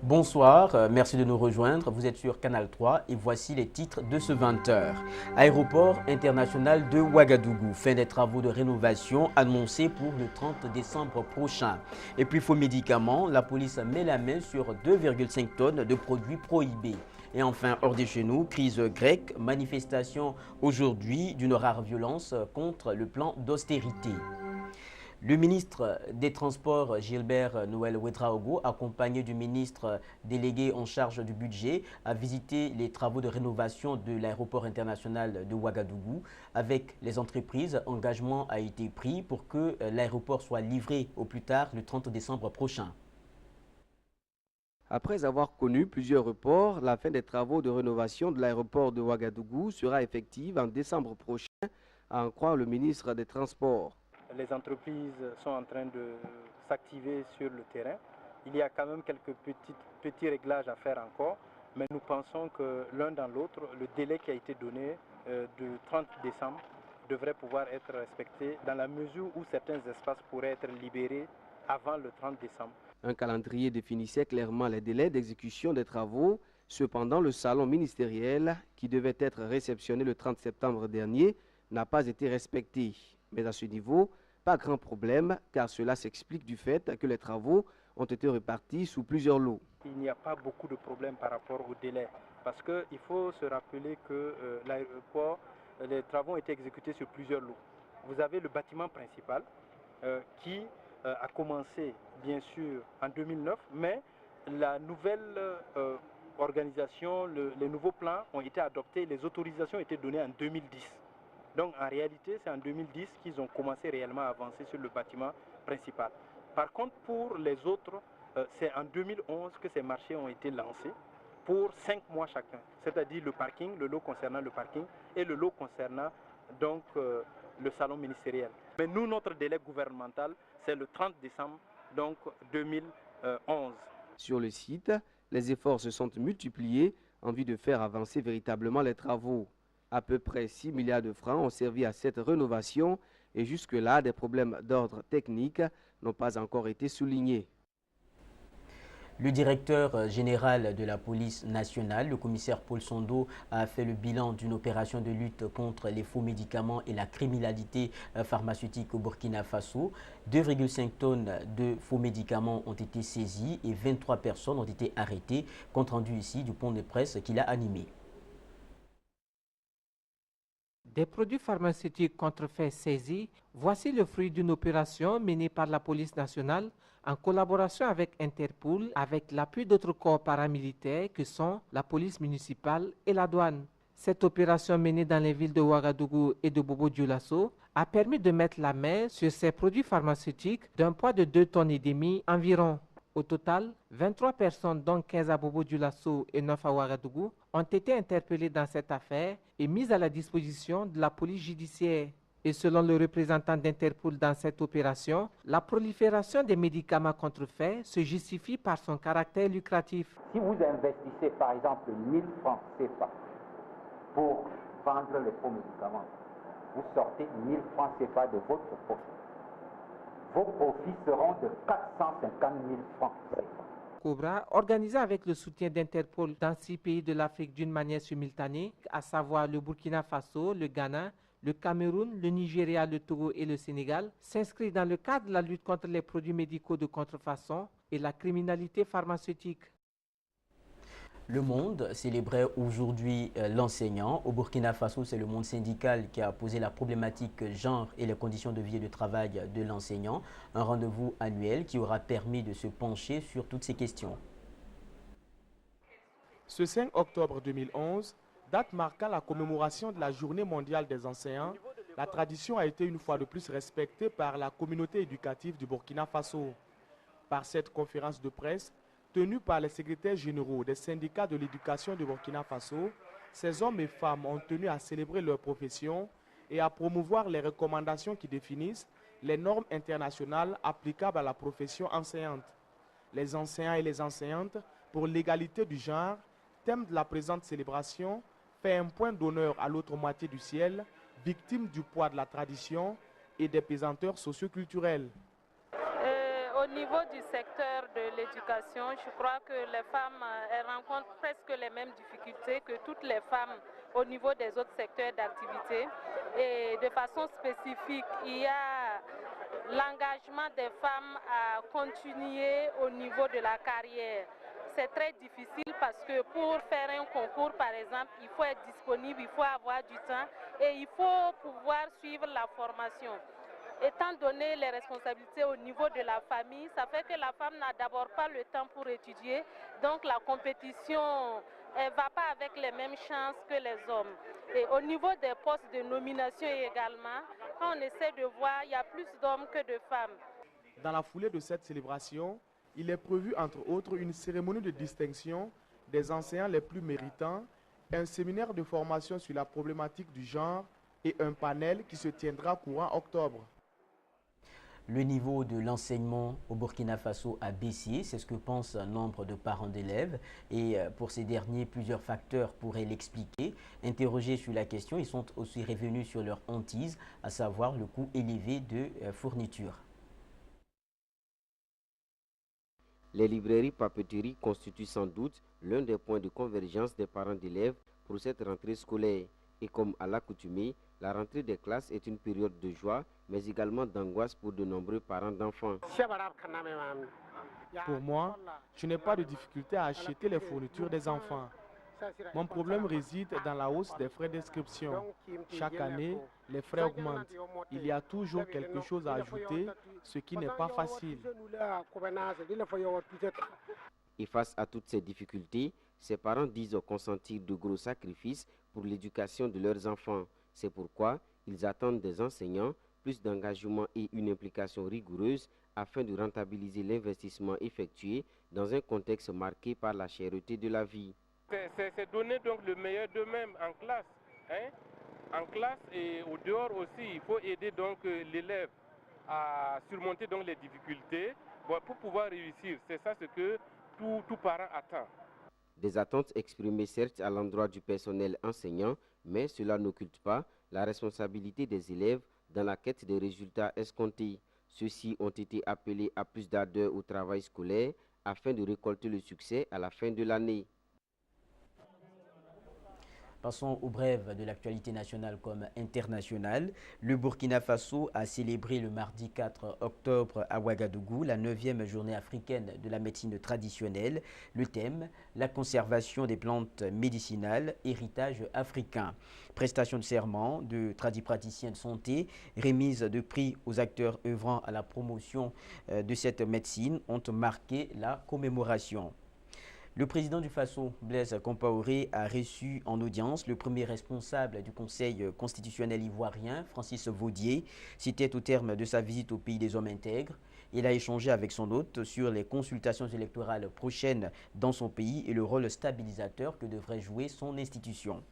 Bonsoir, merci de nous rejoindre. Vous êtes sur Canal 3 et voici les titres de ce 20h. Aéroport international de Ouagadougou, fin des travaux de rénovation annoncés pour le 30 décembre prochain. Et puis faux médicaments, la police met la main sur 2,5 tonnes de produits prohibés. Et enfin, hors de chez nous, crise grecque, manifestation aujourd'hui d'une rare violence contre le plan d'austérité. Le ministre des Transports, Gilbert Noël Ouedraogo, accompagné du ministre délégué en charge du budget, a visité les travaux de rénovation de l'aéroport international de Ouagadougou. Avec les entreprises, engagement a été pris pour que l'aéroport soit livré au plus tard le 30 décembre prochain. Après avoir connu plusieurs reports, la fin des travaux de rénovation de l'aéroport de Ouagadougou sera effective en décembre prochain, à en croire le ministre des Transports. Les entreprises sont en train de s'activer sur le terrain. Il y a quand même quelques petits réglages à faire encore, mais nous pensons que l'un dans l'autre, le délai qui a été donné du 30 décembre devrait pouvoir être respecté dans la mesure où certains espaces pourraient être libérés avant le 30 décembre. Un calendrier définissait clairement les délais d'exécution des travaux. Cependant, le salon ministériel, qui devait être réceptionné le 30 septembre dernier, n'a pas été respecté. Mais à ce niveau, pas grand problème, car cela s'explique du fait que les travaux ont été répartis sous plusieurs lots. Il n'y a pas beaucoup de problèmes par rapport au délai, parce qu'il faut se rappeler que l'aéroport, les travaux ont été exécutés sur plusieurs lots. Vous avez le bâtiment principal qui a commencé bien sûr en 2009, mais la nouvelle organisation, les nouveaux plans ont été adoptés, les autorisations ont été données en 2010. Donc en réalité, c'est en 2010 qu'ils ont commencé réellement à avancer sur le bâtiment principal. Par contre, pour les autres, c'est en 2011 que ces marchés ont été lancés pour 5 mois chacun, c'est-à-dire le parking, le lot concernant le parking et le lot concernant donc le salon ministériel. Mais nous, notre délai gouvernemental, c'est le 30 décembre donc 2011. Sur le site, les efforts se sont multipliés en vue de faire avancer véritablement les travaux. À peu près 6 milliards de francs ont servi à cette rénovation et jusque-là, des problèmes d'ordre technique n'ont pas encore été soulignés. Le directeur général de la police nationale, le commissaire Paul Sondo, a fait le bilan d'une opération de lutte contre les faux médicaments et la criminalité pharmaceutique au Burkina Faso. 2,5 tonnes de faux médicaments ont été saisis et 23 personnes ont été arrêtées. Compte rendu ici du point de presse qu'il a animé. Des produits pharmaceutiques contrefaits saisis, voici le fruit d'une opération menée par la police nationale en collaboration avec Interpol, avec l'appui d'autres corps paramilitaires que sont la police municipale et la douane. Cette opération menée dans les villes de Ouagadougou et de Bobo-Dioulasso a permis de mettre la main sur ces produits pharmaceutiques d'un poids de 2,5 tonnes environ. Au total, 23 personnes, dont 15 à Bobo-Dioulasso et 9 à Ouagadougou, ont été interpellées dans cette affaire et mises à la disposition de la police judiciaire. Et selon le représentant d'Interpol dans cette opération, la prolifération des médicaments contrefaits se justifie par son caractère lucratif. Si vous investissez par exemple 1000 francs CFA pour vendre les faux médicaments, vous sortez 1000 francs CFA de votre poche. Vos profits seront de 450 000 francs CFA. Cobra, organisé avec le soutien d'Interpol dans 6 pays de l'Afrique d'une manière simultanée, à savoir le Burkina Faso, le Ghana, le Cameroun, le Nigeria, le Togo et le Sénégal, s'inscrit dans le cadre de la lutte contre les produits médicaux de contrefaçon et la criminalité pharmaceutique. Le monde célébrait aujourd'hui l'enseignant. Au Burkina Faso, c'est le monde syndical qui a posé la problématique genre et les conditions de vie et de travail de l'enseignant. Un rendez-vous annuel qui aura permis de se pencher sur toutes ces questions. Ce 5 octobre 2011, date marquant la commémoration de la Journée mondiale des enseignants, la tradition a été une fois de plus respectée par la communauté éducative du Burkina Faso. Par cette conférence de presse, tenue par les secrétaires généraux des syndicats de l'éducation du Burkina Faso, ces hommes et femmes ont tenu à célébrer leur profession et à promouvoir les recommandations qui définissent les normes internationales applicables à la profession enseignante. Les enseignants et les enseignantes pour l'égalité du genre, thème de la présente célébration, fait un point d'honneur à l'autre moitié du ciel, victime du poids de la tradition et des pesanteurs socioculturelles. Au niveau du secteur de l'éducation, je crois que les femmes elles rencontrent presque les mêmes difficultés que toutes les femmes au niveau des autres secteurs d'activité. Et de façon spécifique, il y a l'engagement des femmes à continuer au niveau de la carrière. C'est très difficile parce que pour faire un concours, par exemple, il faut être disponible, il faut avoir du temps et il faut pouvoir suivre la formation. Étant donné les responsabilités au niveau de la famille, ça fait que la femme n'a d'abord pas le temps pour étudier, donc la compétition ne va pas avec les mêmes chances que les hommes. Et au niveau des postes de nomination également, quand on essaie de voir, il y a plus d'hommes que de femmes. Dans la foulée de cette célébration, il est prévu entre autres une cérémonie de distinction des enseignants les plus méritants, un séminaire de formation sur la problématique du genre et un panel qui se tiendra courant octobre. Le niveau de l'enseignement au Burkina Faso a baissé, c'est ce que pense un nombre de parents d'élèves. Et pour ces derniers, plusieurs facteurs pourraient l'expliquer. Interrogés sur la question, ils sont aussi revenus sur leur hantise, à savoir le coût élevé de fourniture. Les librairies papeterie constituent sans doute l'un des points de convergence des parents d'élèves pour cette rentrée scolaire. Et comme à l'accoutumée, la rentrée des classes est une période de joie, mais également d'angoisse pour de nombreux parents d'enfants. Pour moi, je n'ai pas de difficulté à acheter les fournitures des enfants. Mon problème réside dans la hausse des frais d'inscription. Chaque année, les frais augmentent. Il y a toujours quelque chose à ajouter, ce qui n'est pas facile. Et face à toutes ces difficultés, ces parents disent consentir de gros sacrifices pour l'éducation de leurs enfants. C'est pourquoi ils attendent des enseignants plus d'engagement et une implication rigoureuse afin de rentabiliser l'investissement effectué dans un contexte marqué par la cherté de la vie. C'est donner donc le meilleur d'eux-mêmes en classe. En classe et au dehors aussi, il faut aider donc l'élève à surmonter donc les difficultés pour pouvoir réussir. C'est ça ce que tout parent attend. Des attentes exprimées certes à l'endroit du personnel enseignant, mais cela n'occulte pas la responsabilité des élèves dans la quête des résultats escomptés. Ceux-ci ont été appelés à plus d'ardeur au travail scolaire afin de récolter le succès à la fin de l'année. Passons aux brèves de l'actualité nationale comme internationale. Le Burkina Faso a célébré le mardi 4 octobre à Ouagadougou la 9e journée africaine de la médecine traditionnelle. Le thème, la conservation des plantes médicinales, héritage africain. Prestation de serment de tradipraticiens de santé, remise de prix aux acteurs œuvrant à la promotion de cette médecine ont marqué la commémoration. Le président du Faso, Blaise Compaoré, a reçu en audience le premier responsable du Conseil constitutionnel ivoirien, Francis Vaudier. C'était au terme de sa visite au pays des hommes intègres. Il a échangé avec son hôte sur les consultations électorales prochaines dans son pays et le rôle stabilisateur que devrait jouer son institution.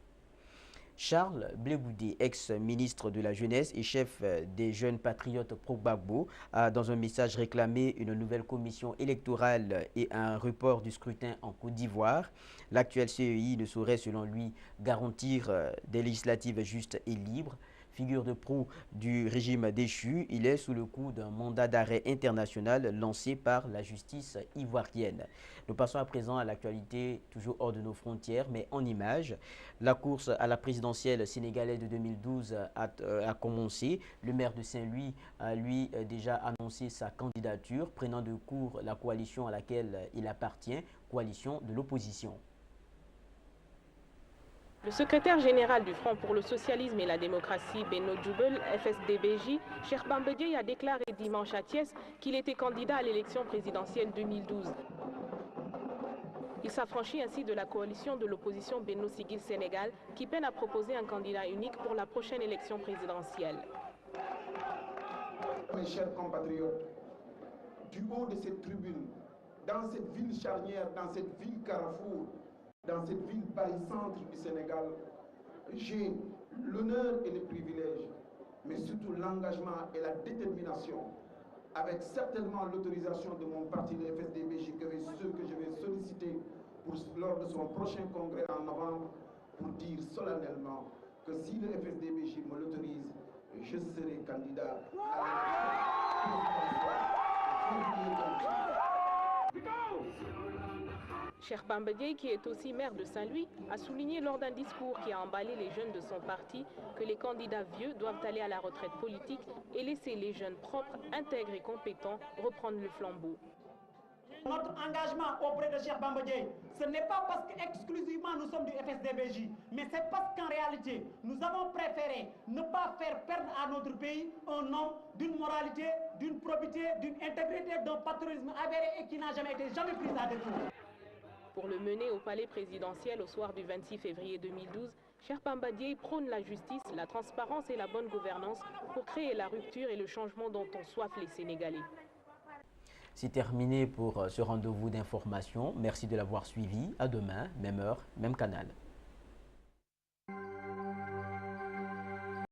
Charles Blé-Goudé, ex-ministre de la Jeunesse et chef des jeunes patriotes pro-Gbagbo, a dans un message réclamé une nouvelle commission électorale et un report du scrutin en Côte d'Ivoire. L'actuel CEI ne saurait, selon lui, garantir des législatives justes et libres. Figure de proue du régime déchu, il est sous le coup d'un mandat d'arrêt international lancé par la justice ivoirienne. Nous passons à présent à l'actualité toujours hors de nos frontières, mais en images. La course à la présidentielle sénégalaise de 2012 a commencé. Le maire de Saint-Louis a lui déjà annoncé sa candidature, prenant de court la coalition à laquelle il appartient, coalition de l'opposition. Le secrétaire général du Front pour le socialisme et la démocratie, Benno Djoubel, FSDBJ, Cheikh Bamba Dièye, a déclaré dimanche à Thiès qu'il était candidat à l'élection présidentielle 2012. Il s'affranchit ainsi de la coalition de l'opposition Benno Siggil Sénégal qui peine à proposer un candidat unique pour la prochaine élection présidentielle. Mes chers compatriotes, du haut de cette tribune, dans cette ville charnière, dans cette ville carrefour, dans cette ville barycentre du Sénégal, j'ai l'honneur et le privilège, mais surtout l'engagement et la détermination, avec certainement l'autorisation de mon parti, le FSDBJ, que je vais solliciter lors de son prochain congrès en novembre, pour dire solennellement que si le FSDBJ me l'autorise, je serai candidat à l'élection présidentielle. Cheikh Bamba Dièye, qui est aussi maire de Saint-Louis, a souligné lors d'un discours qui a emballé les jeunes de son parti que les candidats vieux doivent aller à la retraite politique et laisser les jeunes propres, intègres et compétents reprendre le flambeau. Notre engagement auprès de Cheikh Bamba Dièye, ce n'est pas parce qu'exclusivement nous sommes du FSD/BJ, mais c'est parce qu'en réalité, nous avons préféré ne pas faire perdre à notre pays un homme d'une moralité, d'une probité, d'une intégrité, d'un patriotisme avéré et qui n'a jamais été pris à défaut. Pour le mener au palais présidentiel au soir du 26 février 2012, Cheikh Bamba Dièye prône la justice, la transparence et la bonne gouvernance pour créer la rupture et le changement dont ont soif les Sénégalais. C'est terminé pour ce rendez-vous d'information. Merci de l'avoir suivi. À demain, même heure, même canal.